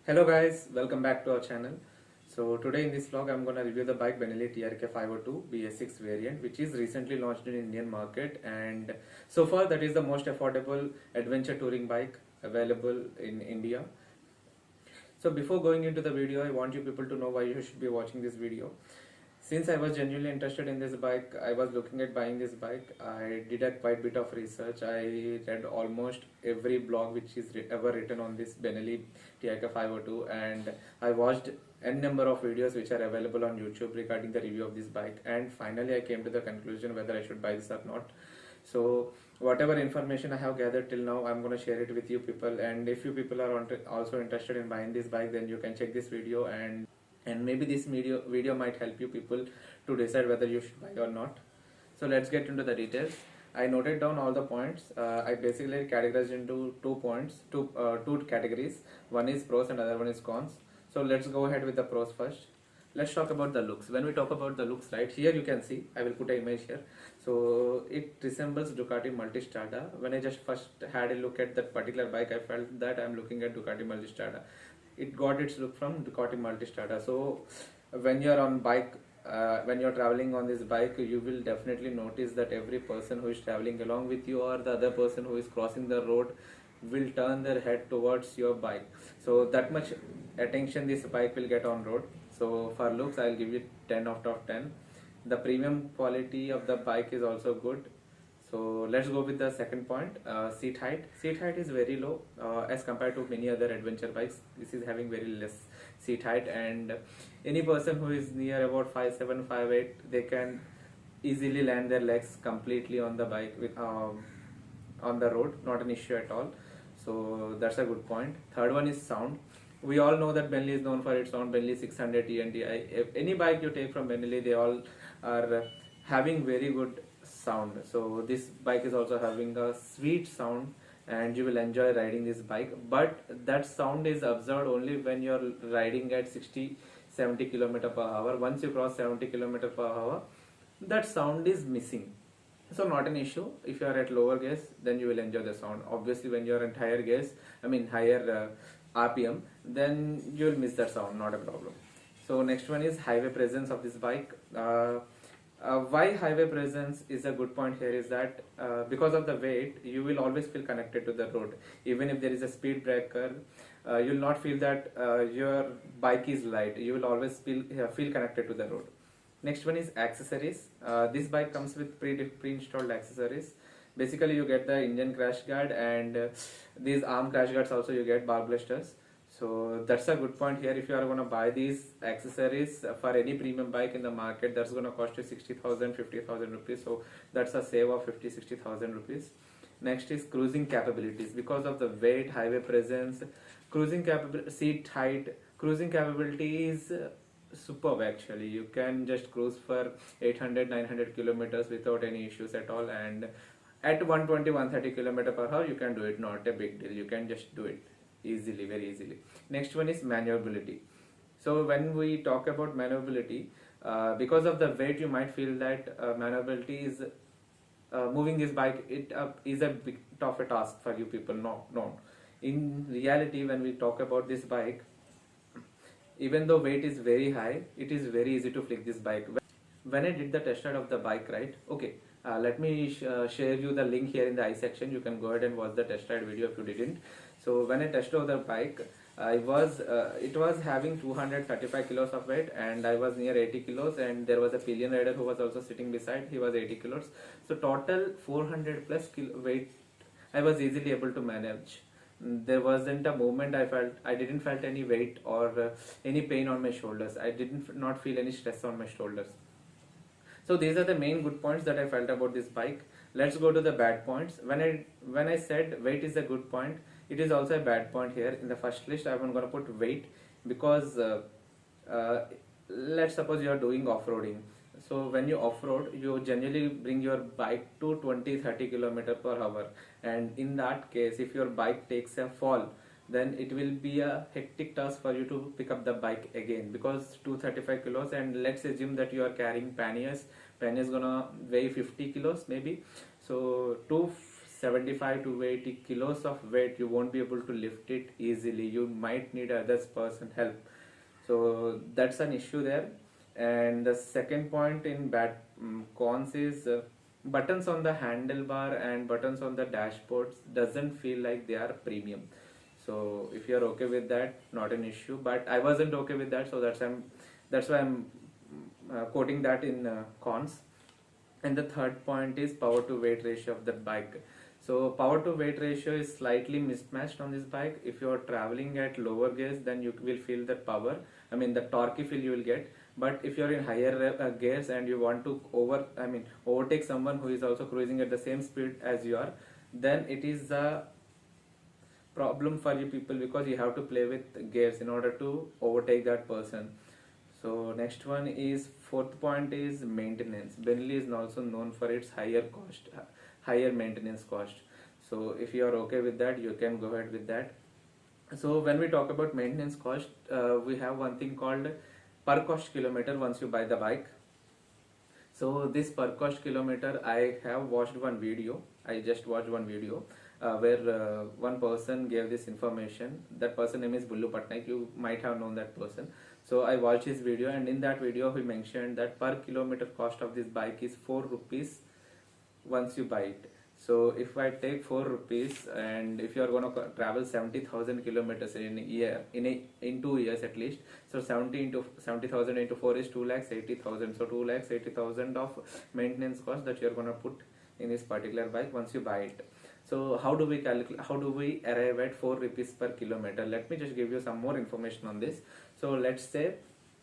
Hello guys, welcome back to our channel. So today in this vlog I'm gonna review the bike Benelli TRK 502 BS6 variant, which is recently launched in Indian market, and so far that is the most affordable adventure touring bike available in India. So before going into the video, I want you people to know why you should be watching this video. Since I was genuinely interested in this bike, I was looking at buying this bike. I did a quite bit of research. I read almost every blog which is ever written on this Benelli TIK 502, and I watched n number of videos which are available on YouTube regarding the review of this bike, and finally I came to the conclusion whether I should buy this or not. So whatever information I have gathered till now, I'm going to share it with you people, and if you people are also interested in buying this bike, then you can check this video, and maybe this video might help you people to decide whether you should buy or not. So let's get into the details. I noted down all the points. I basically categorized into two categories. One is pros and other one is cons. So let's go ahead with the pros first. Let's talk about the looks. When we talk about the looks, right here you can see, I will put an image here. So it resembles Ducati Multistrada. When I just first had a look at that particular bike, I felt that I'm looking at Ducati Multistrada. It got its look from Ducati Multistrada. So when you're on bike, when you're traveling on this bike, you will definitely notice that every person who is traveling along with you or the other person who is crossing the road will turn their head towards your bike. So that much attention this bike will get on road. So for looks, I'll give it 10 out of 10. The premium quality of the bike is also good. So let's go with the second point. Seat height. Seat height is very low as compared to many other adventure bikes. This is having very less seat height, and any person who is near about 5'7", 5'8", they can easily land their legs completely on the bike with on the road. Not an issue at all. So that's a good point. Third one is sound. We all know that Benelli is known for its sound. Benelli 600 TNTI. If any bike you take from Benelli, they all are having very good sound. So this bike is also having a sweet sound, and you will enjoy riding this bike. But that sound is observed only when you're riding at 60-70 km per hour. Once you cross 70 km per hour, that sound is missing. So not an issue. If you are at lower gears, then you will enjoy the sound. Obviously when you are at higher gears, higher RPM, then you will miss that sound. Not a problem. So next one is highway presence of this bike. Why highway presence is a good point here is that because of the weight, you will always feel connected to the road. Even if there is a speed breaker, you will not feel that your bike is light. You will always feel connected to the road. Next one is accessories. This bike comes with pre-installed accessories. Basically you get the engine crash guard, and these arm crash guards also you get, bar blasters. So that's a good point here. If you are going to buy these accessories for any premium bike in the market, that's going to cost you 60,000, 50,000 rupees. So that's a save of 50-60,000 rupees. Next is cruising capabilities. Because of the weight, highway presence, cruising capability, seat height, cruising capability is superb actually. You can just cruise for 800-900 kilometers without any issues at all, and at 120-130 km per hour you can do it. Not a big deal. You can just do it easily, very easily. Next one is maneuverability. So when we talk about maneuverability, because of the weight, you might feel that maneuverability is moving this bike is a bit of a task for you people. No. In reality, when we talk about this bike, even though weight is very high, it is very easy to flick this bike. When I did the test ride of the bike, right? Okay, let me share you the link here in the I section. You can go ahead and watch the test ride video if you didn't. So when I tested the bike, it was having 235 kilos of weight, and I was near 80 kilos, and there was a pillion rider who was also sitting beside. He was 80 kilos. So total 400 plus kilo weight I was easily able to manage. There wasn't a moment I didn't felt any weight or any pain on my shoulders. I didn't not feel any stress on my shoulders. So these are the main good points that I felt about this bike. Let's go to the bad points. When I said weight is a good point, it is also a bad point here. In the first list, I'm going to put weight because uh, let's suppose you are doing off-roading. So when you off-road, you generally bring your bike to 20-30 km per hour, and in that case, if your bike takes a fall, then it will be a hectic task for you to pick up the bike again, because 235 kilos, and let's assume that you are carrying panniers. Pannier is gonna weigh 50 kilos maybe. So to 75 to 80 kilos of weight, you won't be able to lift it easily. You might need other person help. So that's an issue there. And the second point in bad cons is buttons on the handlebar and buttons on the dashboards doesn't feel like they are premium. So if you're okay with that, not an issue, but I wasn't okay with that, so that's why I'm quoting that in cons. And the third point is power to weight ratio of the bike. So power to weight ratio is slightly mismatched on this bike. If you are traveling at lower gears, then you will feel the power, I mean the torque feel you will get. But if you're in higher gears and you want to overtake someone who is also cruising at the same speed as you are, then it is a problem for you people, because you have to play with gears in order to overtake that person. So next one is, fourth point is maintenance. Benelli is also known for its higher maintenance cost. So if you are okay with that, you can go ahead with that. So when we talk about maintenance cost, we have one thing called per cost kilometer once you buy the bike. So this per cost kilometer, I have watched one video. I just watched one video where one person gave this information. That person name is Bullu Patnaik. You might have known that person. So I watched his video, and in that video he mentioned that per kilometer cost of this bike is 4 rupees once you buy it. So if I take 4 rupees, and if you are going to travel 70,000 kilometers in a year, in 2 years at least, so 70,000 into 4 is 2,80,000. So 2,80,000 of maintenance cost that you are going to put in this particular bike once you buy it. So how do we calculate? How do we arrive at 4 rupees per kilometer? Let me just give you some more information on this. So let's say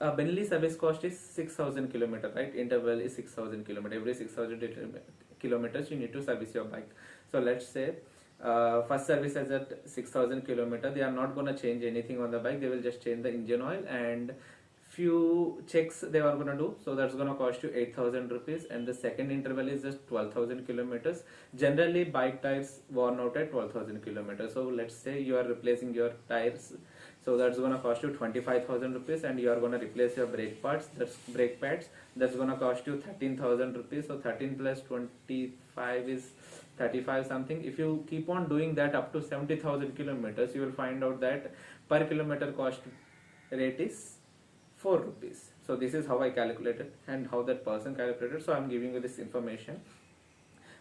Benelli service cost is 6,000 kilometer, right? Interval is 6,000 kilometer. Every 6,000 kilometers you need to service your bike. So let's say first service is at 6,000 kilometer. They are not going to change anything on the bike. They will just change the engine oil and few checks they are going to do. So that's going to cost you 8,000 rupees, and the second interval is just 12,000 kilometers. Generally bike tires worn out at 12,000 kilometers. So let's say you are replacing your tires, so that's going to cost you 25,000 rupees, and you are going to replace your brake pads, that's going to cost you 13,000 rupees. So 13 plus 25 is 35 something. If you keep on doing that up to 70,000 kilometers, you will find out that per kilometer cost rate is 4 rupees. So this is how I calculated and how that person calculated. So I'm giving you this information.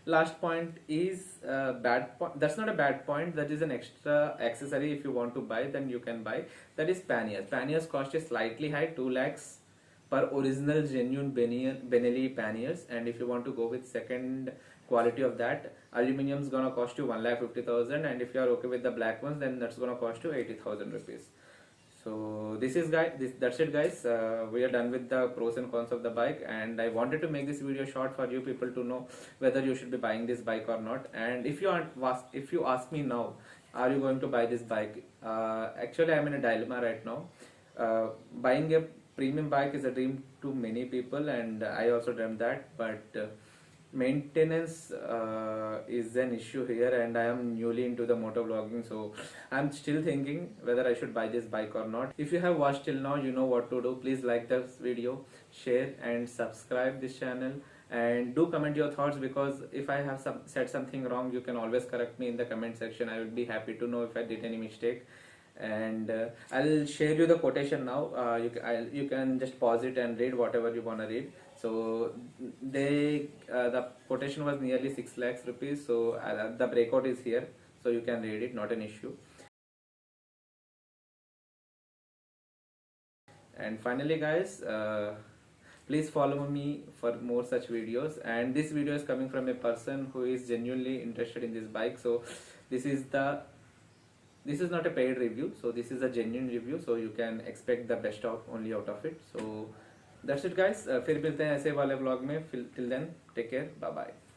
Last point is bad point. That's not a bad point. That is an extra accessory. If you want to buy, then you can buy. That is panniers. Panniers cost is slightly high, 2 lakhs per original genuine Benelli panniers. And if you want to go with second quality of that, aluminium is gonna cost you 1,50,000. And if you are okay with the black ones, then that's gonna cost you 80,000 rupees. So this is that's it guys. We are done with the pros and cons of the bike, and I wanted to make this video short for you people to know whether you should be buying this bike or not. And if you ask me now, are you going to buy this bike, actually I'm in a dilemma right now. Buying a premium bike is a dream to many people, and I also dreamt that, but maintenance is an issue here, and I am newly into the motor vlogging, so I'm still thinking whether I should buy this bike or not. If you have watched till now, you know what to do. Please like this video, share and subscribe this channel, and do comment your thoughts, because if I have said something wrong, you can always correct me in the comment section. I will be happy to know if I did any mistake. And I'll share you the quotation now. You can just pause it and read whatever you want to read. So the quotation was nearly 6 lakhs rupees. So the breakout is here, so you can read it, not an issue. And finally guys, please follow me for more such videos. And this video is coming from a person who is genuinely interested in this bike. So this is not a paid review, so this is a genuine review, so you can expect the best only out of it. So that's it guys. फिर मिलते हैं ऐसे वाले vlog में. Till then, take care, bye bye.